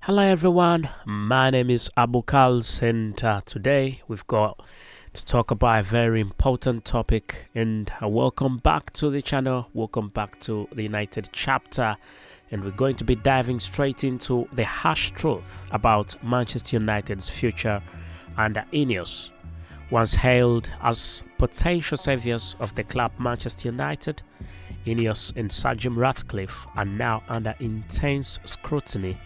Hello everyone, my name is Abu KALS and today we've got to talk about a very important topic and welcome back to the channel, welcome back to the United chapter, and we're going to be diving straight into the harsh truth about Manchester United's future under INEOS. Once hailed as potential saviors of the club Manchester United, INEOS and Sir Jim Ratcliffe are now under intense scrutiny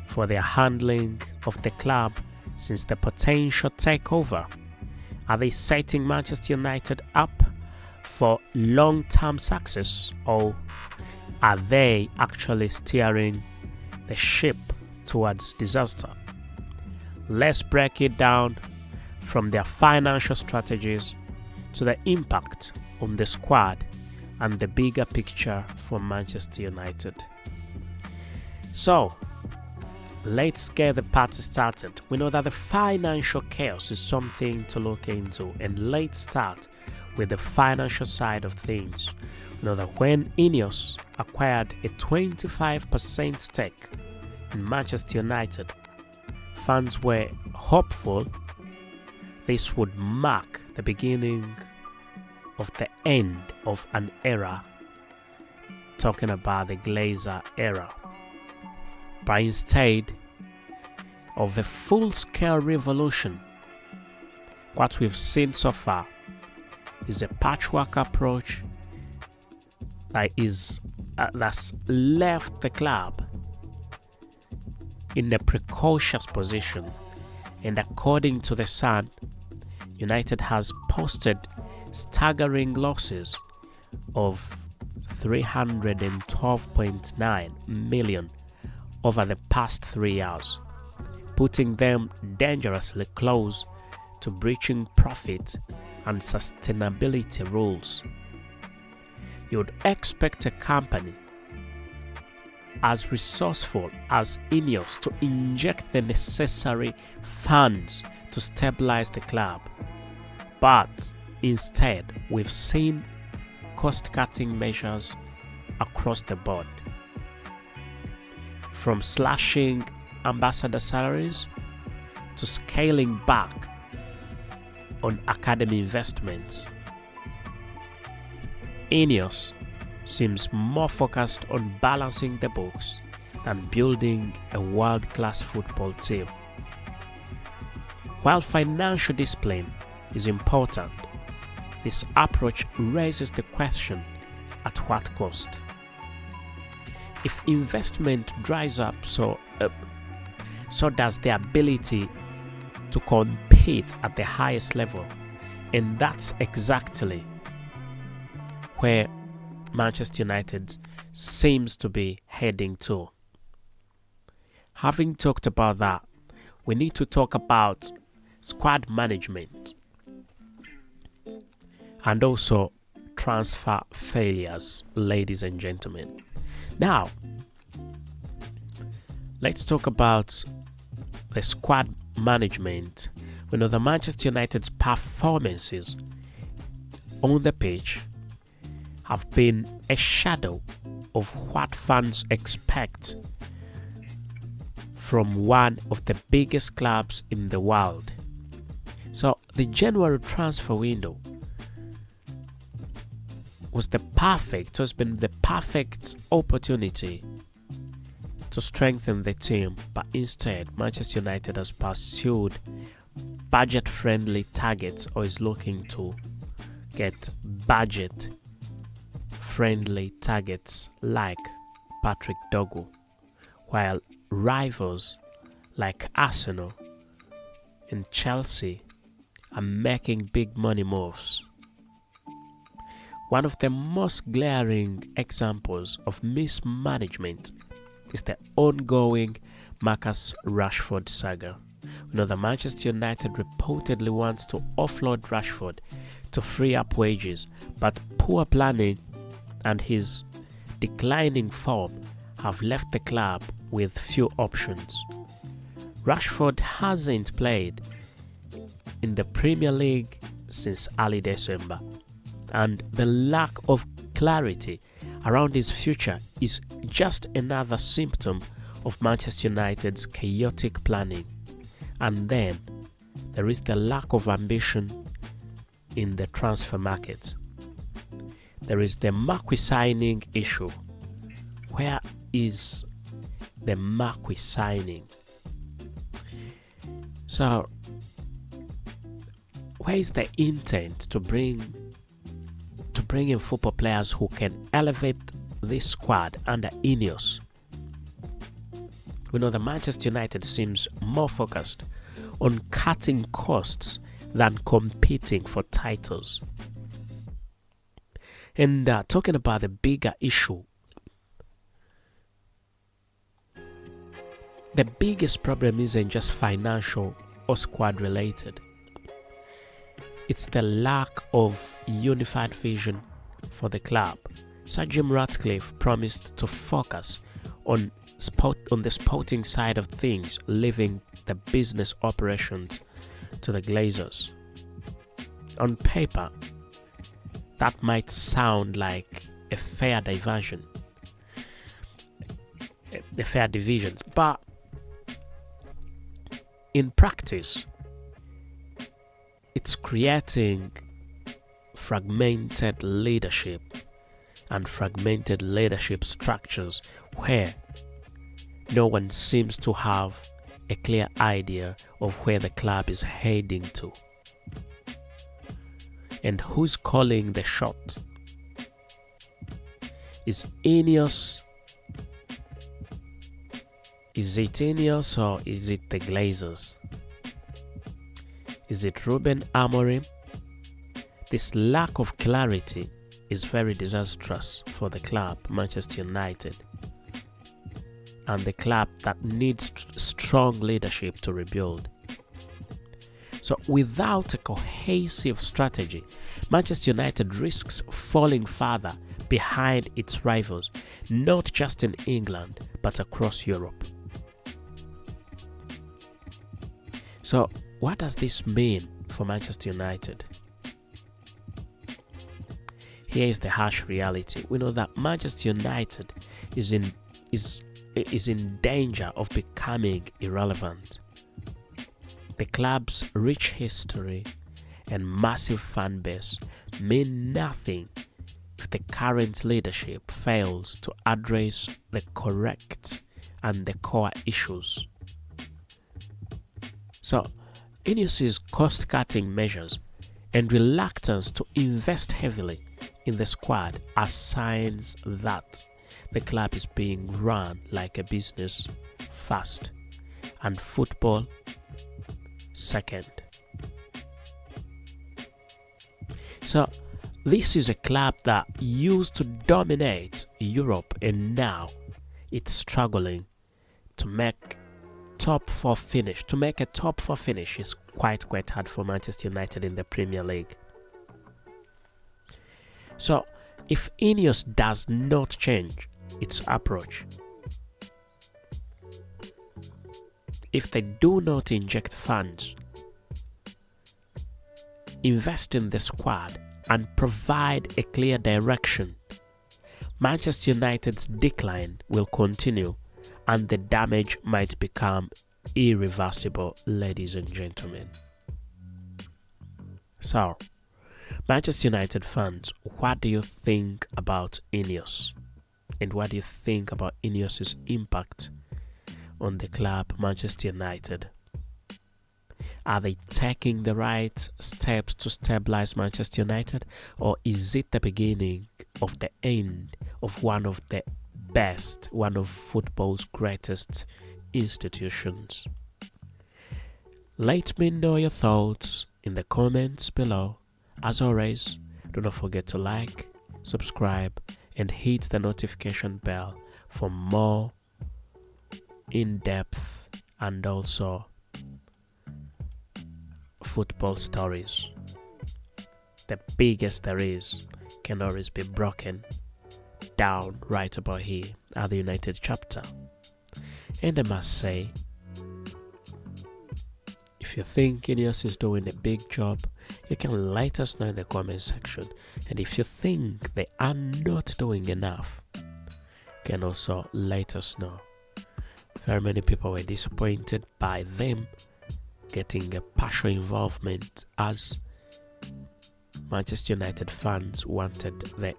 for their handling of the club since the potential takeover. Are they setting Manchester United up for long-term success, or are they actually steering the ship towards disaster? Let's break it down from their financial strategies to the impact on the squad and the bigger picture for Manchester United. So, let's get the party started. We know that the financial chaos is something to look into, and let's start with the financial side of things. We know that when INEOS acquired a 25% stake in Manchester United, fans were hopeful this would mark the beginning of the end of an era, talking about the Glazer era. But instead of a full-scale revolution, what we've seen so far is a patchwork approach that's left the club in a precocious position. And according to The Sun, United has posted staggering losses of 312.9 million over the past 3 years, putting them dangerously close to breaching profit and sustainability rules. You'd expect a company as resourceful as INEOS to inject the necessary funds to stabilize the club, but instead we've seen cost-cutting measures across the board, from slashing ambassador salaries to scaling back on academy investments. INEOS seems more focused on balancing the books than building a world-class football team. While financial discipline is important, this approach raises the question, at what cost? If investment dries up, so does the ability to compete at the highest level. And that's exactly where Manchester United seems to be heading to. Having talked about that, we need to talk about squad management and also transfer failures, ladies and gentlemen. Now, let's talk about the squad management. We know that Manchester United's performances on the pitch have been a shadow of what fans expect from one of the biggest clubs in the world. So the January transfer window has been the perfect opportunity to strengthen the team, but instead Manchester United has pursued budget-friendly targets, or is looking to get budget-friendly targets like Patrick Dogu, while rivals like Arsenal and Chelsea are making big money moves. One of the most glaring examples of mismanagement is the ongoing Marcus Rashford saga. We know that Manchester United reportedly wants to offload Rashford to free up wages, but poor planning and his declining form have left the club with few options. Rashford hasn't played in the Premier League since early December, and the lack of clarity around his future is just another symptom of Manchester United's chaotic planning. And then there is the lack of ambition in the transfer market. There is the Marquis signing issue. Where is the Marquis signing? So, where is the intent to bring in football players who can elevate this squad under INEOS? We know that Manchester United seems more focused on cutting costs than competing for titles. And talking about the bigger issue, the biggest problem isn't just financial or squad related. It's the lack of unified vision for the club. Sir Jim Ratcliffe promised to focus on the sporting side of things, leaving the business operations to the Glazers. On paper, that might sound like a fair division, but in practice, it's creating fragmented leadership and fragmented leadership structures where no one seems to have a clear idea of where the club is heading to. And who's calling the shot? Is INEOS? Is it INEOS or is it the Glazers? Is it Ruben Amorim? This lack of clarity is very disastrous for the club, Manchester United, and the club that needs strong leadership to rebuild. So without a cohesive strategy, Manchester United risks falling further behind its rivals, not just in England, but across Europe. So what does this mean for Manchester United? Here is the harsh reality. We know that Manchester United is in danger of becoming irrelevant. The club's rich history and massive fan base mean nothing if the current leadership fails to address the correct and the core issues. So, INEOS's cost-cutting measures and reluctance to invest heavily in the squad are signs that the club is being run like a business first and football second. So this is a club that used to dominate Europe, and now it's struggling to make top four finish. To make a top four finish is quite hard for Manchester United in the Premier League. So if INEOS does not change its approach, if they do not inject funds, invest in the squad, and provide a clear direction, Manchester United's decline will continue and the damage might become irreversible, ladies and gentlemen. So, Manchester United fans, what do you think about INEOS? And what do you think about INEOS's impact on the club, Manchester United? Are they taking the right steps to stabilize Manchester United, or is it the beginning of the end of one of the best, one of football's greatest institutions? Let me know your thoughts in the comments below. As always, do not forget to like, subscribe, and hit the notification bell for more in-depth and also football stories. The biggest there is can always be broken down right about here at the United chapter. And I must say, if you think INEOS is doing a big job, you can let us know in the comment section. And if you think they are not doing enough, you can also let us know. Very many people were disappointed by them getting a partial involvement, as Manchester United fans wanted the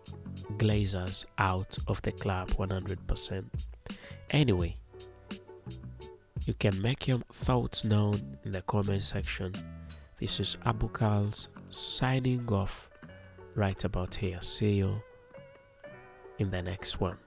Glazers out of the club 100%. Anyway, you can make your thoughts known in the comment section. This is Abu KALS signing off right about here. See you in the next one.